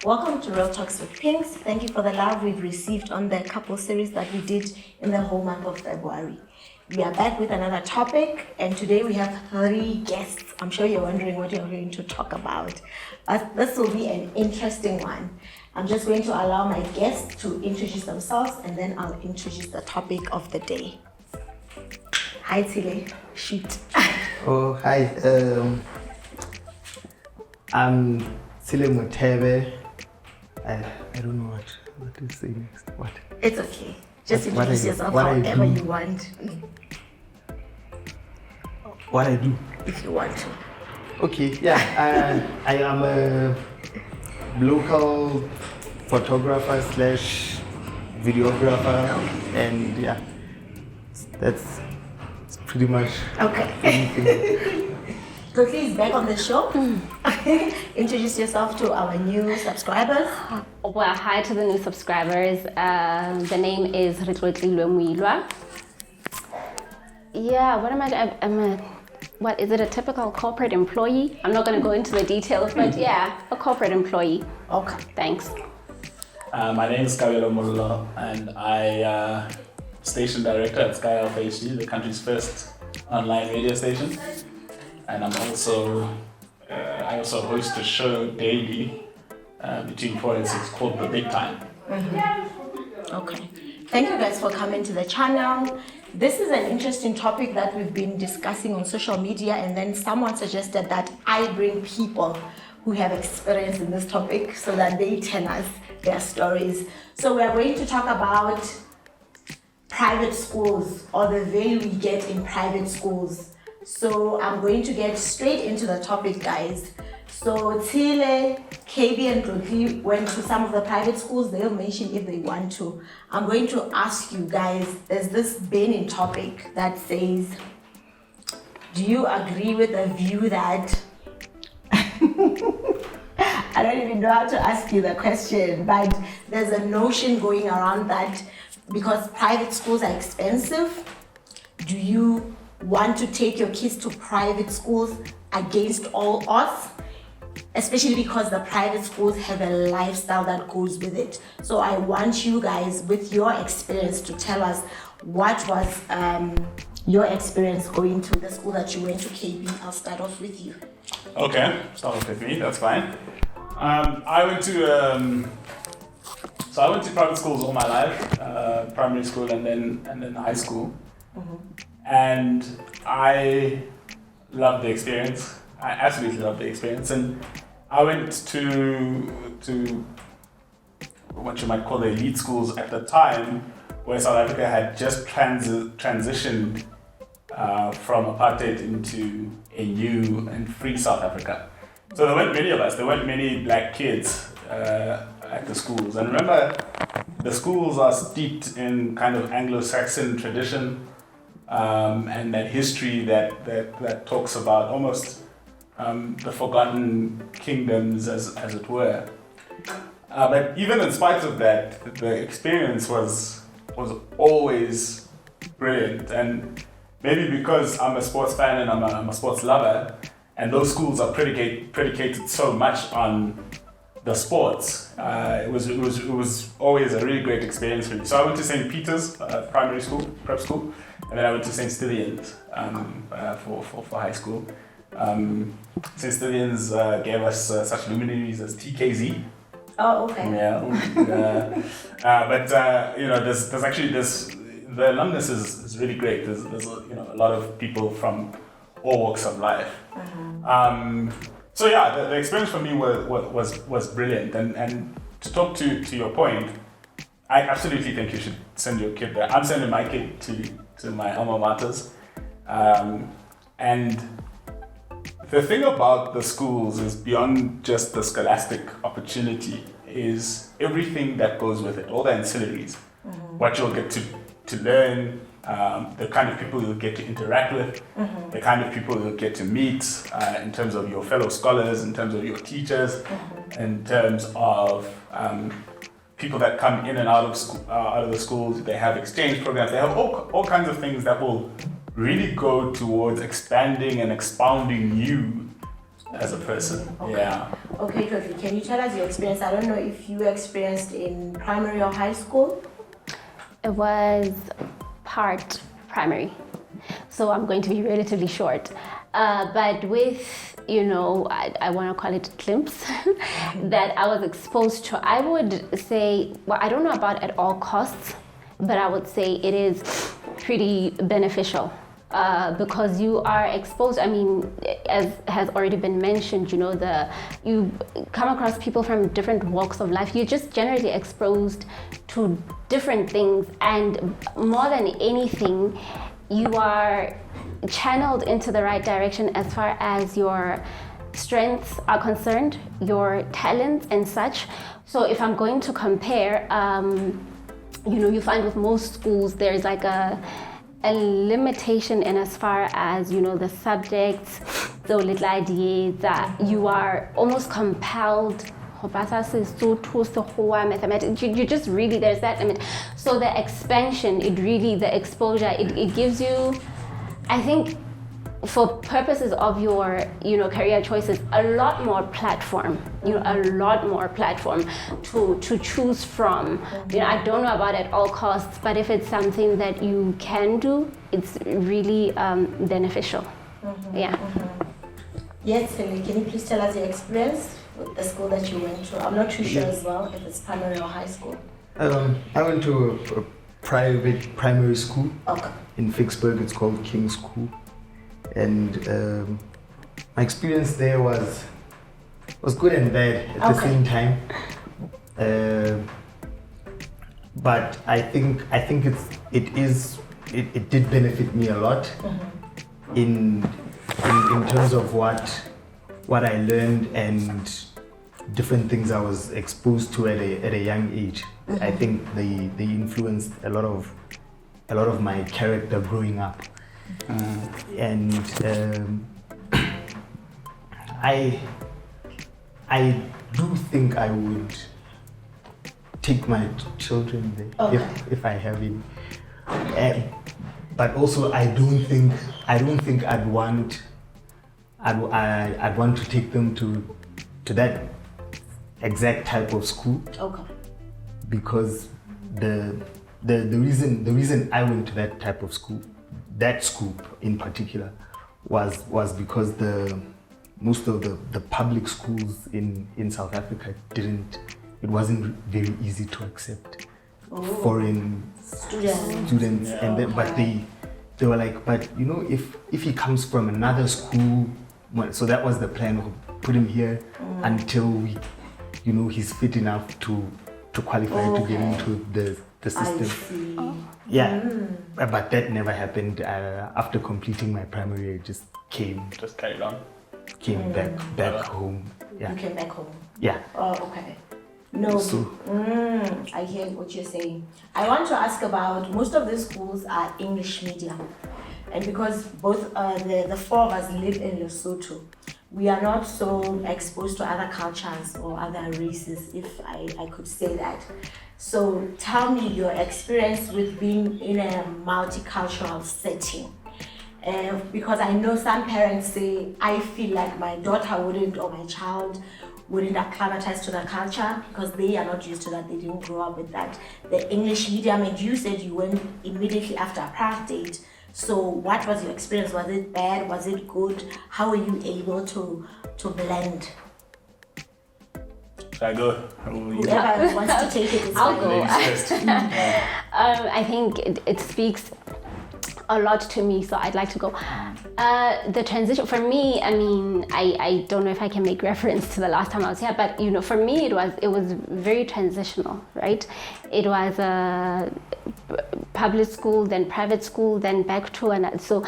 Welcome to Real Talks with Pinks. Thank you for the love we've received on the couple series that we did in the whole month of February. We are back with another topic, and today we have 3 guests. I'm sure you're wondering what you're going to talk about. This will be an interesting one. I'm just going to allow my guests to introduce themselves, and then I'll introduce the topic of the day. Hi, Ts'ele. Shoot. Oh, hi. I'm Ts'ele Mothebe. I don't know what to say next. What? It's okay. Just introduce yourself however you want. What I do? If you want to. Okay, yeah. I am a local photographer / videographer, and yeah, that's pretty much okay. So please back on the show. Introduce yourself to our new subscribers. Well, hi to the new subscribers. The name is Retlotliloe Moiloa. Yeah, what am I? What is it? A typical corporate employee? I'm not going to go into the details, but yeah, a corporate employee. Okay. Thanks. My name is Kabelo, Mollo, and I station director at Sky Alpha HD, the country's first online radio station. And I'm also, I also host a show daily between 4 and 6 called The Big Time. Mm-hmm. Okay. Thank you guys for coming to the channel. This is an interesting topic that we've been discussing on social media, and then someone suggested that I bring people who have experience in this topic so that they tell us their stories. So we are going to talk about private schools, or the value we get in private schools. So I'm going to get straight into the topic, guys. So Ts'ele, KB and Rotli went to some of the private schools. They'll mention if they want to. I'm going to ask you guys, there's this burning topic that says, do you agree with the view that I don't even know how to ask you the question, but there's a notion going around that because private schools are expensive, do you want to take your kids to private schools against all odds? Especially because the private schools have a lifestyle that goes with it. So I want you guys, with your experience, to tell us what was your experience going to the school that you went to, KB. I'll start off with you. Okay, start off with me, that's fine. I went to private schools all my life, primary school and then high school. Mm-hmm. And I loved the experience. I absolutely loved the experience. And I went to what you might call the elite schools at the time, where South Africa had just transitioned from apartheid into a new and free South Africa. So there weren't many of us. There weren't many black kids at the schools. And remember, the schools are steeped in kind of Anglo-Saxon tradition. And that history that talks about almost the forgotten kingdoms, as it were. But even in spite of that, the experience was always brilliant. And maybe because I'm a sports fan and I'm a sports lover, and those schools are predicated so much on the sports, it was always a really great experience for me. So I went to St. Peter's primary school, prep school, and then I went to St. Stithians for high school. St. Stithians gave us such luminaries as TKZ. Oh, okay. Yeah. But you know, there's actually the alumnus is really great. There's a lot of people from all walks of life. Uh-huh. So yeah, the experience for me was brilliant. And to talk to your point, I absolutely think you should send your kid there. I'm sending my kid to my alma maters. And the thing about the schools is, beyond just the scholastic opportunity, is everything that goes with it, all the ancillaries, what you'll get to learn, the kind of people you'll get to interact with, the kind of people you'll get to meet, in terms of your fellow scholars, in terms of your teachers, in terms of people that come in and out of the schools. They have exchange programs. They have all kinds of things that will really go towards expanding and expounding you as a person. Okay. Yeah. Okay, Retlotliloe, can you tell us your experience? I don't know if you experienced in primary or high school. It was part primary, so I'm going to be relatively short. But with, I want to call it glimpse that I was exposed to, I would say, well, I don't know about at all costs, but I would say it is pretty beneficial. Because you are exposed, as has already been mentioned, you come across people from different walks of life. You're just generally exposed to different things, and more than anything, you are channeled into the right direction as far as your strengths are concerned, your talents and such. So if I'm going to compare, you find with most schools there's like a limitation in as far as the subjects, so little ideas that you are almost compelled. Mathematics, you just really, there's that. So the expansion, the exposure, it gives you, I think, for purposes of your career choices, a lot more platform, to choose from. I don't know about at all costs, but if it's something that you can do, it's really beneficial. Yeah. Yes, Ts'ele, can you please tell us your experience with the school that you went to? I'm not too sure as well if it's primary or high school. I went to a private primary school in Vicksburg. It's called King's School. And my experience there was good and bad at the same time. But I think it did benefit me a lot in terms of what I learned and different things I was exposed to at a young age. I think they influenced a lot of my character growing up. And I do think I would take my children there if I have it. But also I don't think I'd want to take them to that exact type of school. Because the reason I went to that type of school, that school in particular, was because most of the public schools in South Africa it wasn't very easy to accept foreign students. And then, but they were like, but if he comes from another school, so that was the plan, of put him here until he's fit enough to qualify to get into the system. But that never happened. After completing my primary, I just came back home. You came back home? Yeah. Oh, okay. No, I hear what you're saying. I want to ask about, most of the schools are English medium, and because both the four of us live in Lesotho, we are not so exposed to other cultures or other races, if I could say that. So tell me your experience with being in a multicultural setting. Because I know some parents say, I feel like my daughter wouldn't, or my child wouldn't acclimatize to the culture because they are not used to that, they didn't grow up with that. The English medium, and you said you went immediately after apartheid. So what was your experience? Was it bad? Was it good? How were you able to blend? Should I go? Whoever wants to take it is I'll fine. go. I think it speaks a lot to me, so I'd like to go. The transition for me, I don't know if I can make reference to the last time I was here, but for me it was very transitional, right? It was a public school, then private school, then back to another. So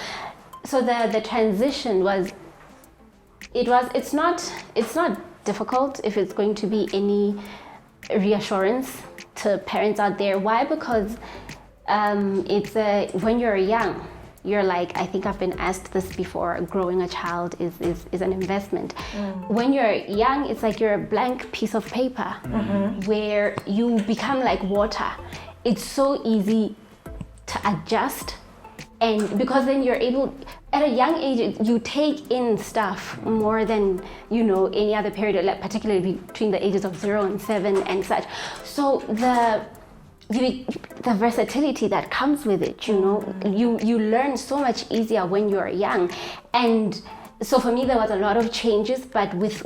the transition was. It's not difficult if it's going to be any reassurance to parents out there. Why? Because when you're young, you're like, I think I've been asked this before, growing a child is an investment. When you're young, it's like you're a blank piece of paper where you become like water. It's so easy to adjust, and because then you're able, at a young age, you take in stuff more than, any other period, like particularly between the ages of 0 and 7 and such. So the versatility that comes with it, you learn so much easier when you're young. And so for me, there was a lot of changes, but with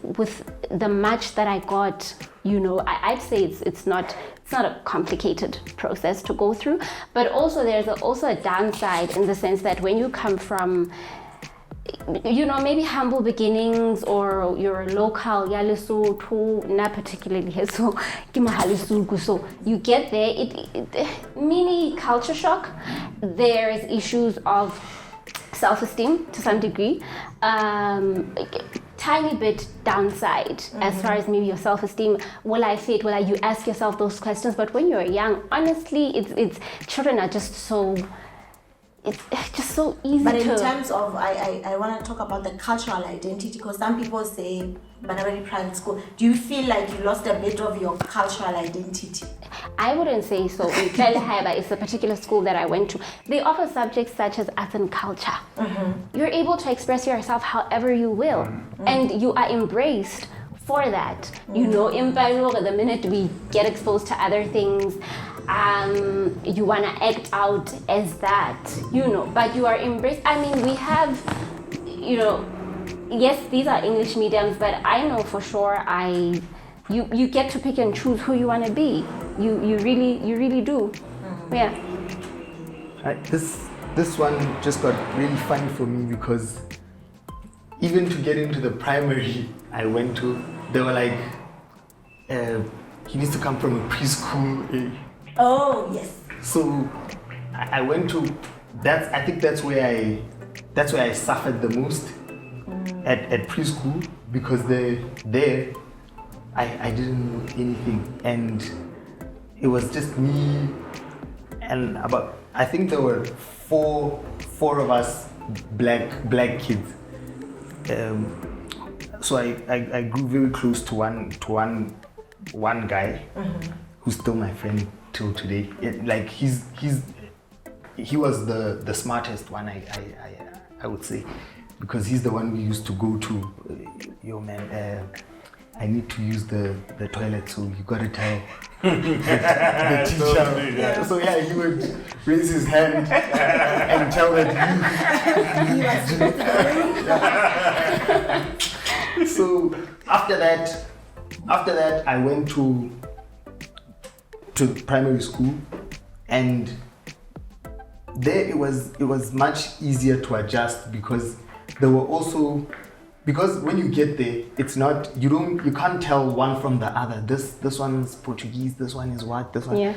the much that I got, I'd say it's not a complicated process to go through. But also there's also a downside in the sense that when you come from, maybe humble beginnings, or your local Lesotho, not particularly so you get there, it mini culture shock. There is issues of self-esteem to some degree, tiny bit downside as far as maybe your self-esteem. Will I fit? You ask yourself those questions? But when you're young, honestly, it's children are just so. It's just so easy. But in terms of, I want to talk about the cultural identity, because some people say, Banabari private school, do you feel like you lost a bit of your cultural identity? I wouldn't say so. In Ts'ele Mothebe, it's a particular school that I went to. They offer subjects such as arts and culture. You're able to express yourself however you will, and you are embraced for that. In Moiloa, the minute we get exposed to other things, you want to act out as that, but you are embraced. I mean, we have, yes, these are English mediums, but I know for sure you get to pick and choose who you want to be. You really do. Yeah. This one just got really funny for me, because even to get into the primary I went to, they were like, he needs to come from a preschool. Oh, yes. So I went to I think that's where I suffered the most at preschool, because there I didn't know anything, and it was just me and I think there were four of us black kids. So I grew very close to one guy who's still my friend till today. He was the smartest one, I would say, because he's the one we used to go to. Yo man, I need to use the toilet, so you gotta tell the teacher. Yeah. So yeah, he would raise his hand and tell that you. So after that, I went to primary school, and there it was much easier to adjust, because there were also, because when you get there, it's not, you can't tell one from the other. This one's Portuguese, this one is what, this one. Yeah.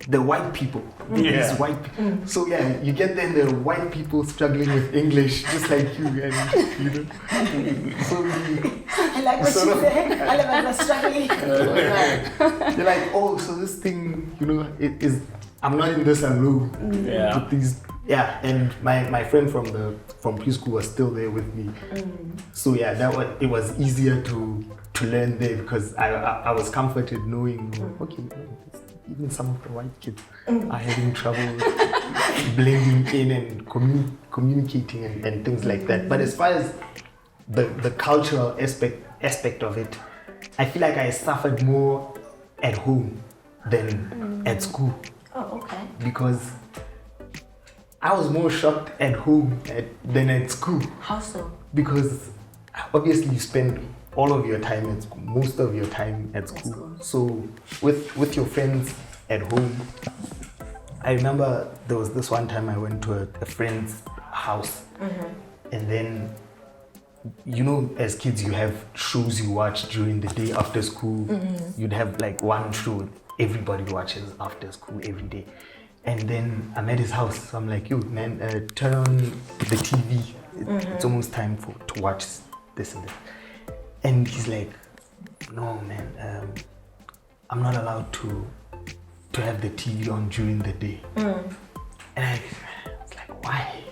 The white people. Yeah. These white people. So yeah, you get there and there are white people struggling with English, just like you, and so I like what you said. All of us are struggling. you're like, oh, so this thing, it is, I'm not in this alone. Yeah. With these, and my friend from preschool was still there with me. So yeah, it was easier to learn there, because I was comforted knowing, okay, even some of the white kids are having trouble blending in and communicating and things like that. But as far as the cultural aspect of it, I feel like I suffered more at home than at school. Oh, okay. Because I was more shocked at home than at school. How so? Because obviously you spend all of your time at school, most of your time at school. So with your friends at home, I remember there was this one time I went to a friend's house, and then, as kids you have shows you watch during the day after school. You'd have like one show everybody watches after school every day. And then I'm at his house, so I'm like, yo man, turn on the TV. It's almost time to watch this and that. And he's like, no man, I'm not allowed to have the TV on during the day. And I was like, why?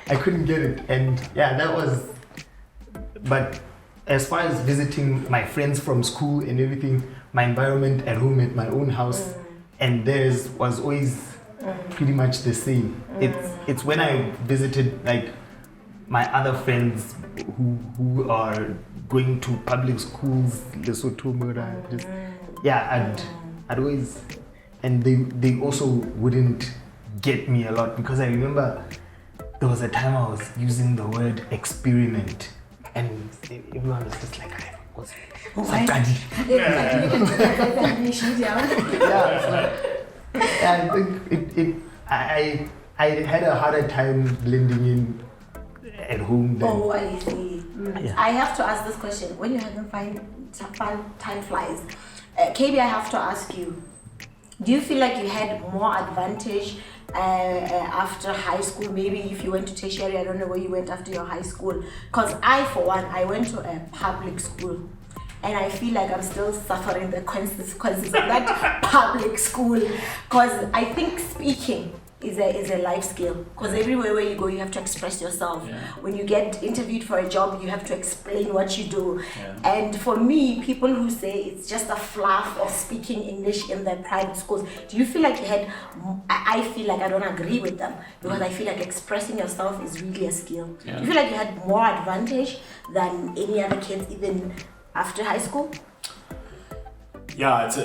I couldn't get it. And yeah, that was, but as far as visiting my friends from school and everything, my environment at home at my own house and theirs was always pretty much the same. It's when I visited like my other friends who are going to public schools, Lesotho, Mura, just I'd always, and they also wouldn't get me a lot because I remember there was a time I was using the word experiment and everyone was just like, what's Sakadi? I think I had a harder time blending in at home than. Oh, I see. Yeah. I have to ask this question. When you haven't time flies, KB, I have to ask you, do you feel like you had more advantage after high school? Maybe if you went to tertiary, I don't know where you went after your high school. Because I, for one, I went to a public school. And I feel like I'm still suffering the consequences of that public school. Because I think speaking is a life skill. Because everywhere where you go, you have to express yourself. Yeah. When you get interviewed for a job, you have to explain what you do. Yeah. And for me, people who say it's just a fluff of speaking English in the private schools, do you feel like you had, I feel like I don't agree with them. Because I feel like expressing yourself is really a skill. Yeah. Do you feel like you had more advantage than any other kids even after high school? Yeah, it's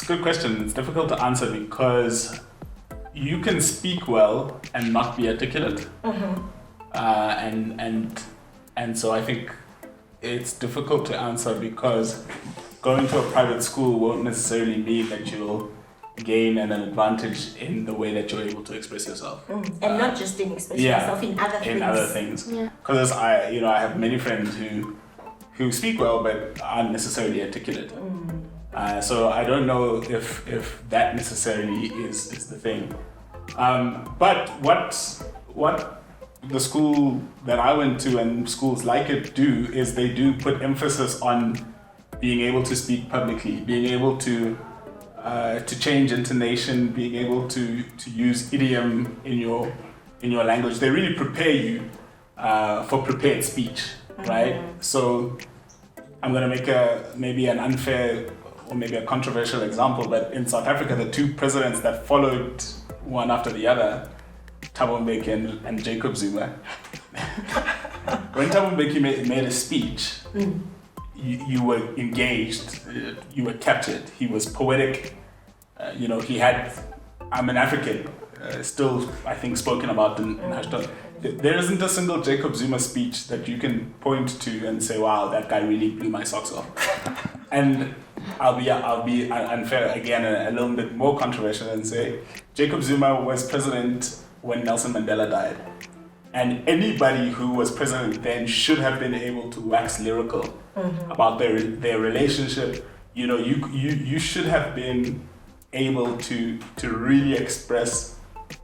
a good question. It's difficult to answer because you can speak well and not be articulate. And so I think it's difficult to answer because going to a private school won't necessarily mean that you'll gain an advantage in the way that you're able to express yourself. And not just in expressing yourself, in other things. In other things. Yeah. Because I have many friends who speak well but aren't necessarily articulate. So I don't know if that necessarily is the thing. But what the school that I went to and schools like it do is they do put emphasis on being able to speak publicly, being able to change intonation, being able to use idiom in your language. They really prepare you for prepared speech, right? So I'm gonna make maybe an unfair or maybe a controversial example, but in South Africa, the two presidents that followed one after the other, Thabo Mbeki and Jacob Zuma. When Thabo Mbeki made a speech, you were engaged, you were captured. He was poetic. He had, I'm an African, still I think spoken about in Ashton. There isn't a single Jacob Zuma speech that you can point to and say, wow, that guy really blew my socks off. And I'll be unfair again, a little bit more controversial and say Jacob Zuma was president when Nelson Mandela died, and anybody who was president then should have been able to wax lyrical about their relationship. You should have been able to really express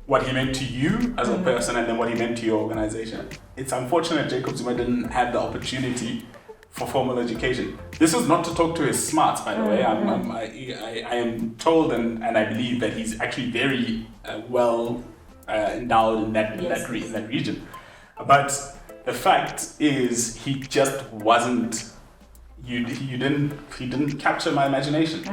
what he meant to you as a person and then what he meant to your organization. It's unfortunate Jacob Zuma didn't have the opportunity for formal education. This is not to talk to his smarts, by the way. I am told and I believe that he's actually very well endowed in that region. But the fact is, he just wasn't. He didn't capture my imagination.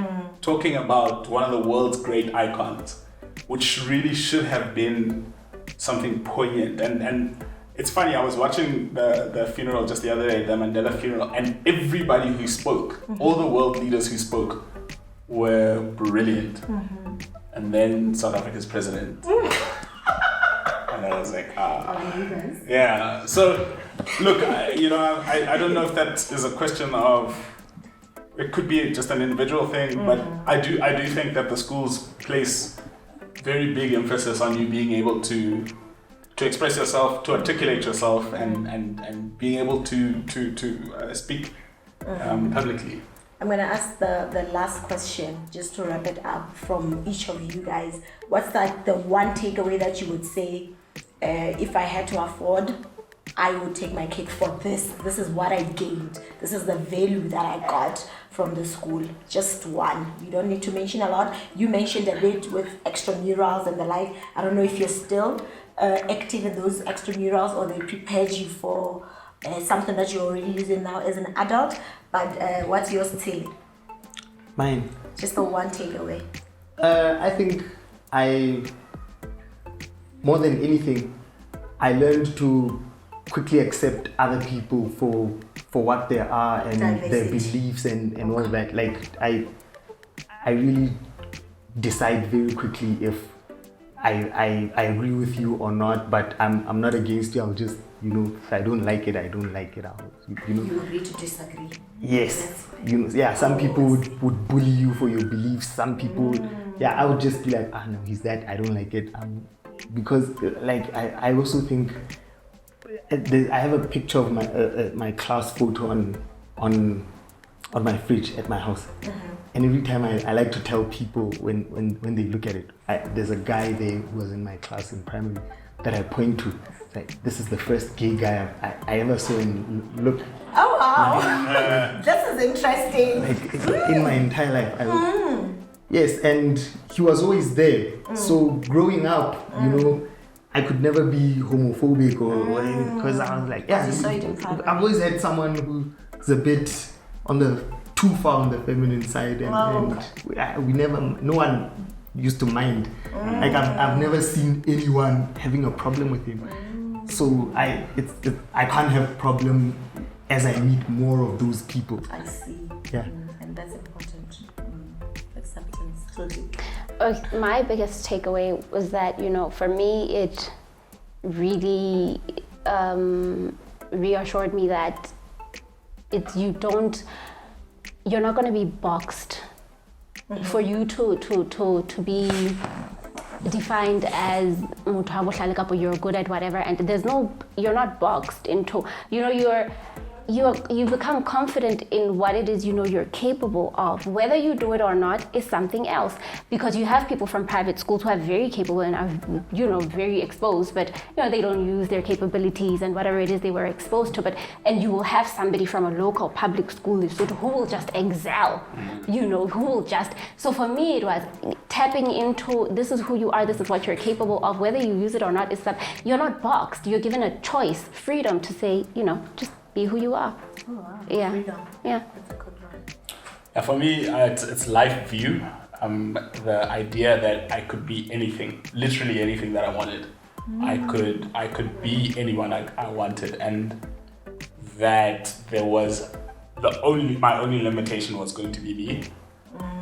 Talking about one of the world's great icons, which really should have been something poignant. And it's funny, I was watching the funeral just the other day, the Mandela funeral, and everybody who spoke, all the world leaders who spoke, were brilliant. And then South Africa's president. And I was like, yeah. So, look, I don't know if that is a question of, it could be just an individual thing, but I do think that the schools place very big emphasis on you being able to express yourself, to articulate yourself, and being able to speak publicly. I'm going to ask the last question just to wrap it up from each of you guys. What's the one takeaway that you would say, if I had to afford, I would take my kid for this. This is what I gained. This is the value that I got from the school. Just one. You don't need to mention a lot. You mentioned a bit with extramurals and the like. I don't know if you're still active in those extramurals or they prepared you for something that you're already using now as an adult. But what's yours, Ts'ele? Mine. Just the one takeaway. I think more than anything, I learned to quickly accept other people for what they are and their beliefs and all that. Like I really decide very quickly if I agree with you or not, but I'm not against you. I'll just, if I don't like it, I don't like it. You agree to disagree. Yes. Some people would bully you for your beliefs. Some people, I would just be like, no, he's that. I don't like it. Because like I also think I have a picture of my class photo on my fridge at my house. And every time I like to tell people when they look at it, there's a guy there who was in my class in primary that I point to. It's like, this is the first gay guy I ever saw and look. Oh wow, this is interesting. Like in my entire life. Yes, and he was always there. So growing up, I could never be homophobic or anything, because I was like, I've always had someone who's a bit too far on the feminine side, and no one used to mind. Like I've never seen anyone having a problem with him. So I can't have problem as I meet more of those people. I see. Yeah. And that's important. Acceptance. My biggest takeaway was that, for me, it really reassured me that you're not going to be boxed. For you to be defined as you're good at whatever, and you're not boxed into, you become confident in what it is you're capable of. Whether you do it or not is something else, because you have people from private schools who are very capable and are very exposed, but they don't use their capabilities and whatever it is they were exposed to. And you will have somebody from a local public school who will just excel, who will just. So for me, it was tapping into, this is who you are, this is what you're capable of. Whether you use it or not is that you're not boxed. You're given a choice, freedom to say, just be who you are. Oh, wow. Yeah. Freedom. Yeah. That's a good one. Yeah, for me, it's life view. The idea that I could be anything, literally anything that I wanted. I could be anyone I wanted, and that there was my only limitation was going to be me.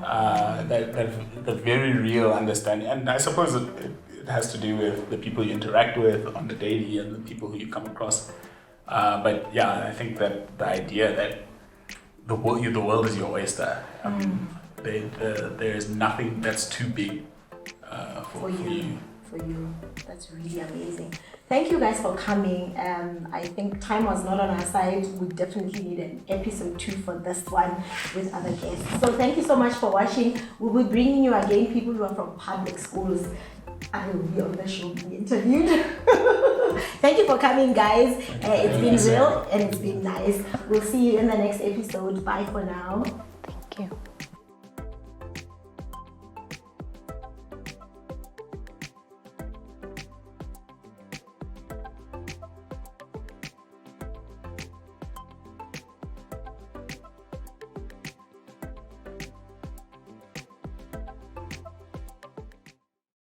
That the very real understanding, and I suppose it has to do with the people you interact with on the daily and the people who you come across. But yeah, I think that the idea that the world is your oyster. There is nothing that's too big for you. For you, that's really amazing. Thank you guys for coming. I think time was not on our side. We definitely need an episode 2 for this one with other guests. So thank you so much for watching. We'll be bringing you again people who are from public schools. I will be on the show, be interviewed. Thank you for coming, guys. It's been real and it's been nice. We'll see you in the next episode. Bye for now. Thank you.